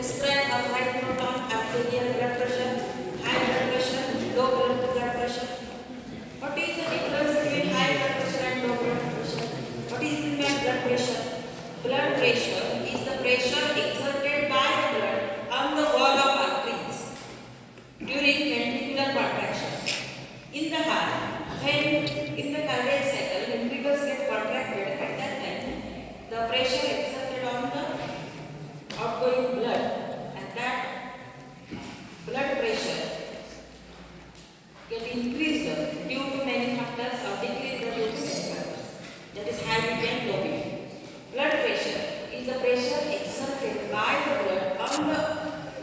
Describe a high proton arterial blood pressure, high blood pressure, low blood pressure. What is the difference between high blood pressure and low blood pressure? What is the blood pressure? Blood pressure is the pressure exerted by the blood on the wall of arteries during ventricular contraction. In the heart, when in the cardiac cycle, ventricles get contracted, at that time, the pressure exerted on the outgoing blood, and that blood pressure get increased due to many factors or decreased due to many factors. That is high BP and low BP. Blood pressure is the pressure exerted by the blood on the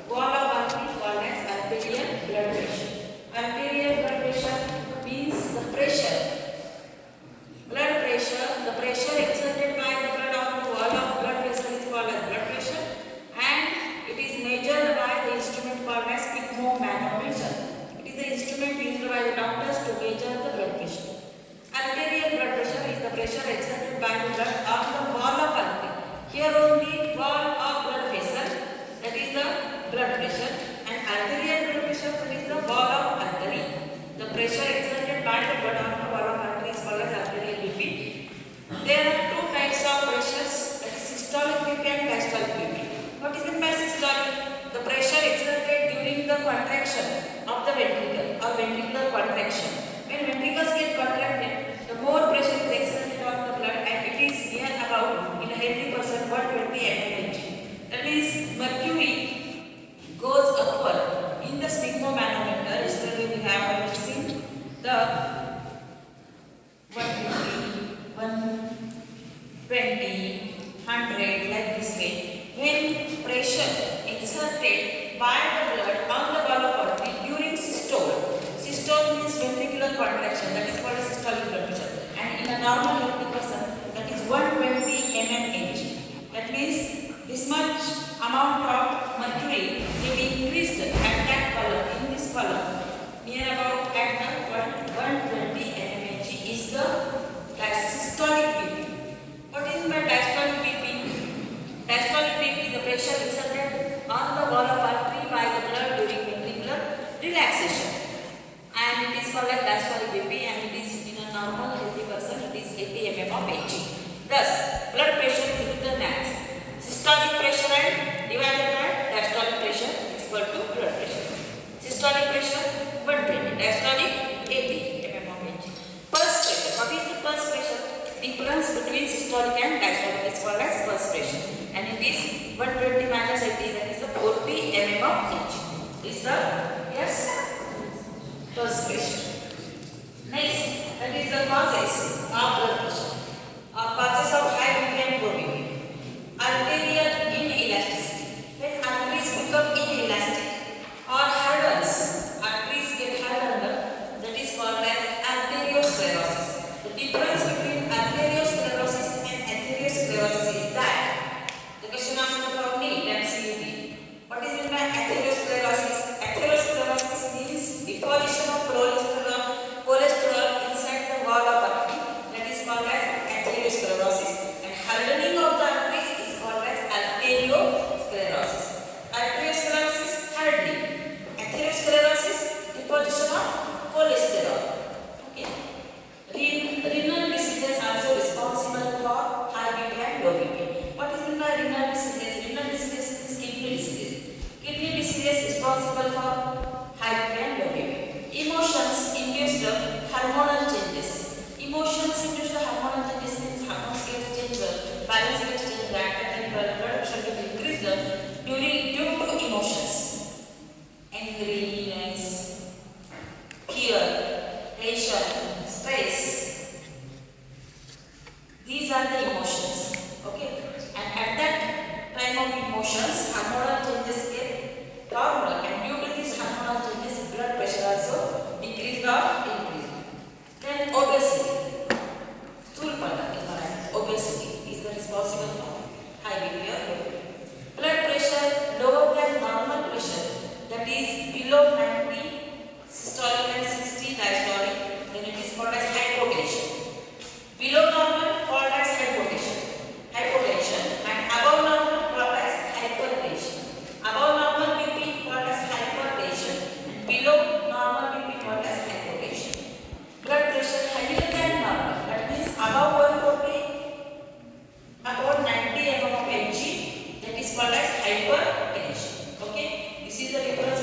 wall of artery called as arterial blood pressure. Arterial blood pressure means the pressure. Blood pressure, the pressure exerted by the blood on the wall of blood vessel is called as blood pressure, and it is measured by the instrument called as sphygmomanometer. It is the instrument used by the doctors to measure the blood pressure. Arterial blood pressure is the pressure exerted by the blood on the wall of artery. Here only wall of blood vessel, that is the blood pressure, and arterial blood pressure, that is the wall of artery. The pressure exerted by the blood on the wall of artery is called as arterial BP. There are two types of pressures, that is systolic BP and diastolic BP. What is meant by systolic? The pressure exerted during the contraction of the ventricle or ventricular contraction. When ventricles get contracted, the more pressure is exerted on the blood, and it is near about, in a healthy person, 120 mmHg. That means mercury goes upward in the sphygmomanometer. Yesterday we have already seen the 150, 120, 100 like this way. When pressure exerted by the blood on the wall of artery during systole. Systole means ventricular contraction, that is called a systolic blood pressure, and in a normal healthy person, that is 120 mmHg. That means this much amount of mercury will be increased at that column, in this column, near about at the 120 mmHg is the systolic BP. What is meant by diastolic BP? Diastolic BP, the pressure exerted on the wall of artery by the blood during ventricular relaxation, and it is called as diastolic BP, and it is in a normal healthy person, it is 80 mm of Hg. Thus, blood pressure is written as systolic pressure and divided by diastolic pressure is equal to blood pressure. Systolic pressure 120, diastolic 80 mm of Hg. Pulse pressure. What is the pulse pressure? Difference between systolic and diastolic is called as pulse pressure, and it is 120 minus 80, that is the 40 mm of Hg. Is the pulse pressure. Next, that is the causes of blood pressure. Causes of high BP and low BP. Arterial inelasticity. When arteries become inelastic or hardens, arteries get hardened, that is called as arteriosclerosis. The difference between arteriosclerosis and atherosclerosis is that the question answer from NEET and CUT. What is meant by atherosclerosis? Atherosclerosis means deposition of cholesterol inside the wall of artery, that is called as atherosclerosis, and hardening of the arteries is called as arteriosclerosis. Arteriosclerosis, hardening. Atherosclerosis, deposition of cholesterol. Okay. Renal diseases also responsible for high BP and low BP. What is meant by renal diseases? Renal diseases is kidney disease. Kidney disease responsible for high BP and low BP. Emotions induce the hormonal changes. Emotions induce the hormonal changes means hormones get changed, balance gets changed, and blood pressure gets increased due to emotions. Angriness, fear, passion, stress. These are the emotions. Okay, and at that time of emotions, hormonal changes get normal, and due to these hormonal changes, blood pressure also decreased or increased. Then obesity, obesity is the responsible for high BP or low BP. Blood pressure lower than normal pressure, that is below 90 systolic and 60 diastolic, then it is called as hypotension. Below normal called as hypotension, and above normal called as hypertension. hypertension. Okay, this is the difference